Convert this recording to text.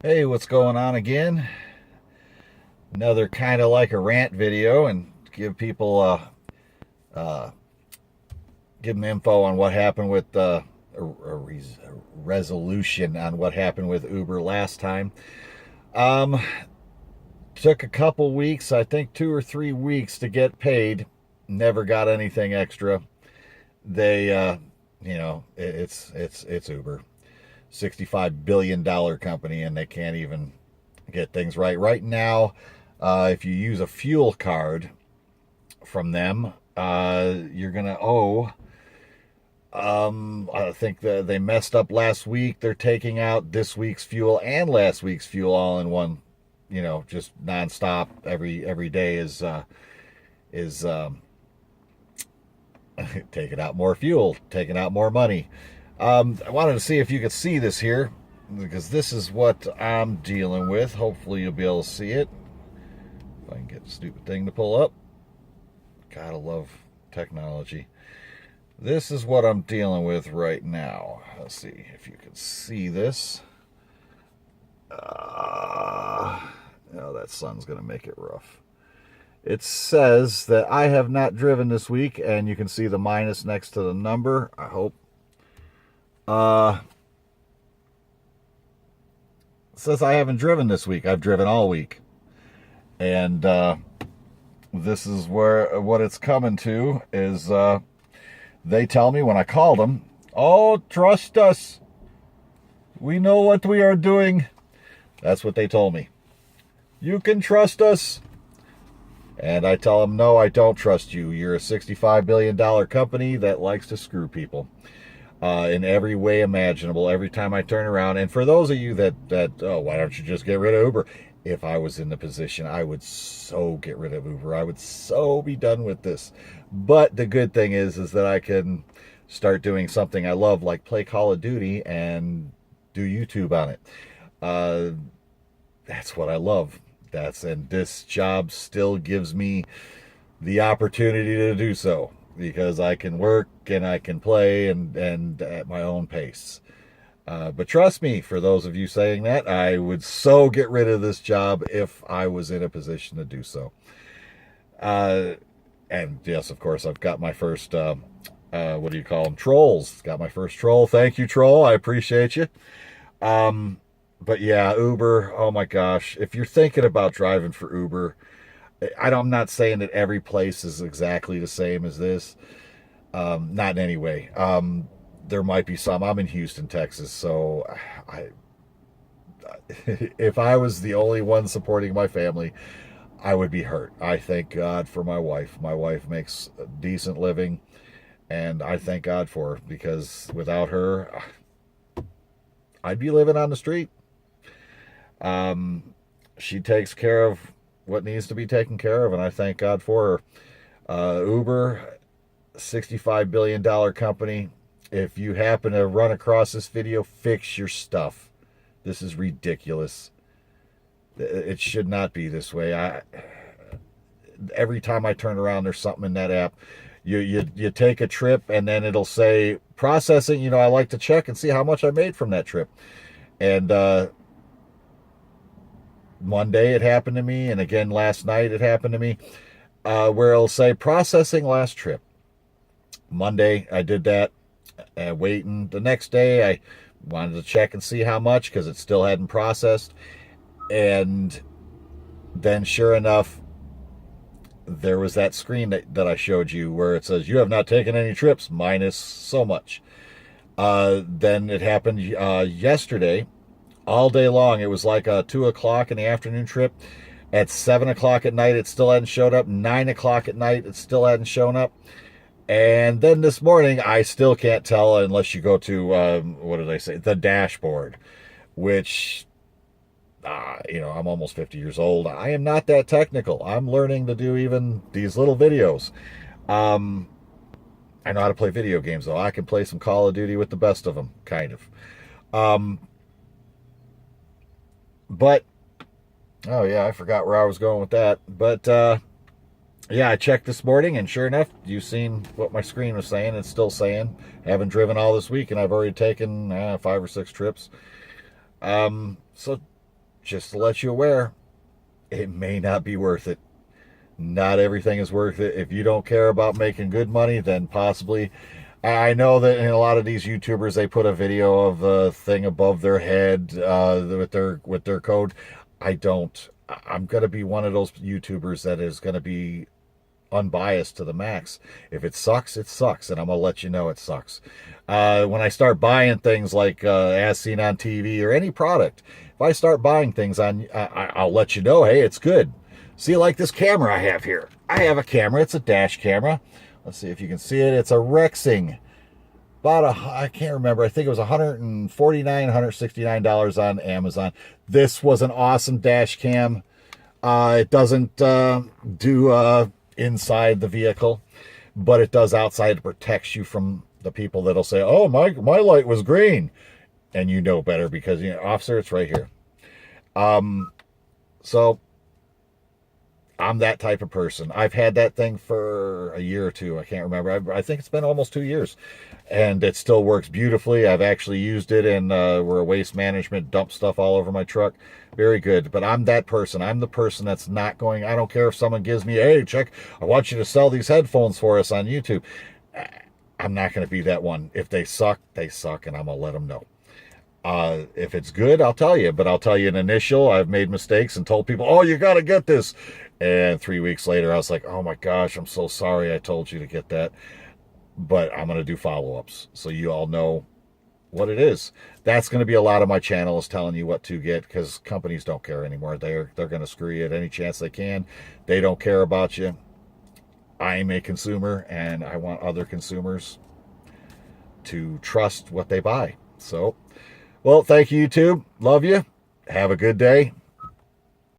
Hey, what's going on again? Another kind of like a rant video, and give people uh, give them info on what happened with a resolution on what happened with Uber last time. Um, Took a couple weeks, I think 2 or 3 weeks to get paid. Never got anything extra. They, it's Uber, $65 billion company, and they can't even get things right. Right now, if you use a fuel card from them, you're going to owe. I think that they messed up last week. They're taking out this week's fuel and last week's fuel all in one, just nonstop. Every day is taking out more fuel, taking out more money. I wanted to see if you could see this here, because this is what I'm dealing with. Hopefully you'll be able to see it. If I can get the stupid thing to pull up. Gotta love technology. This is what I'm dealing with right now. Let's see if you can see this. Oh, that sun's gonna make it rough. It says that I have not driven this week, and you can see the minus next to the number, I hope. It says I haven't driven this week. I've driven all week. And this is what it's coming to is they tell me when I call them, oh, trust us. We know what we are doing. That's what they told me. You can trust us. And I tell them, no, I don't trust you. You're a $65 billion company that likes to screw people in every way imaginable every time I turn around. And for those of you that oh, why don't you just get rid of Uber? If I was in the position, I would so get rid of Uber. I would so be done with this. But the good thing is that I can start doing something I love, like play Call of Duty and do YouTube on it. That's what I love. And this job still gives me the opportunity to do so, because I can work and I can play and at my own pace. But trust me, for those of you saying that, I would so get rid of this job if I was in a position to do so. And yes, of course, I've got my first, what do you call them? Trolls. Got my first troll. Thank you, troll. I appreciate you. But yeah, Uber, oh my gosh. If you're thinking about driving for Uber, I'm not saying that every place is exactly the same as this. Not in any way. There might be some. I'm in Houston, Texas, so if I was the only one supporting my family, I would be hurt. I thank God for my wife. My wife makes a decent living, and I thank God for her, because without her, I'd be living on the street. She takes care of what needs to be taken care of, and I thank God for her. Uber, $65 billion company. If you happen to run across this video, fix your stuff. This is ridiculous. It should not be this way. Every time I turn around, there's something in that app. You take a trip, and then it'll say processing. I like to check and see how much I made from that trip. And Monday it happened to me, and again last night it happened to me, where it'll say processing last trip. Monday I did that, waiting. The next day I wanted to check and see how much, because it still hadn't processed. And then sure enough, there was that screen that I showed you where it says you have not taken any trips, minus so much. Then it happened yesterday, all day long. It was like a 2 o'clock in the afternoon trip. At 7 o'clock at night, it still hadn't showed up. 9 o'clock at night, it still hadn't shown up. And then this morning, I still can't tell unless you go to, what did I say? The dashboard, which, I'm almost 50 years old. I am not that technical. I'm learning to do even these little videos. I know how to play video games, though. I can play some Call of Duty with the best of them, kind of. But, oh yeah, I forgot where I was going with that. But, yeah, I checked this morning, and sure enough, you've seen what my screen was saying. It's still saying, haven't driven all this week, and I've already taken 5 or 6 trips. So just to let you aware, it may not be worth it. Not everything is worth it. If you don't care about making good money, then possibly. I know that in a lot of these YouTubers, they put a video of a thing above their head with their code. I don't. I'm gonna be one of those YouTubers that is gonna be unbiased to the max. If it sucks, it sucks, and I'm gonna let you know it sucks. When I start buying things like as seen on TV or any product, if I start buying things on, I'll let you know. Hey, it's good. See, like this camera I have here. I have a camera. It's a dash camera. Let's see if you can see it. It's a Rexing. I can't remember. I think it was $149, $169 on Amazon. This was an awesome dash cam. It doesn't do inside the vehicle, but it does outside. It protects you from the people that'll say, oh, my light was green. And you know better because, officer, it's right here. So I'm that type of person. I've had that thing for a year or two. I can't remember. I think it's been almost 2 years. And it still works beautifully. I've actually used it in where a waste management dump stuff all over my truck. Very good. But I'm that person. I'm the person that's not going, I don't care if someone gives me, hey, check, I want you to sell these headphones for us on YouTube. I'm not going to be that one. If they suck, and I'm going to let them know. If it's good, I'll tell you. But I'll tell you an initial. I've made mistakes and told people, oh, you got to get this. And 3 weeks later, I was like, oh my gosh, I'm so sorry I told you to get that. But I'm going to do follow-ups so you all know what it is. That's going to be a lot of my channel is telling you what to get because companies don't care anymore. They're going to screw you at any chance they can. They don't care about you. I'm a consumer, and I want other consumers to trust what they buy. So, well, thank you, YouTube. Love you. Have a good day.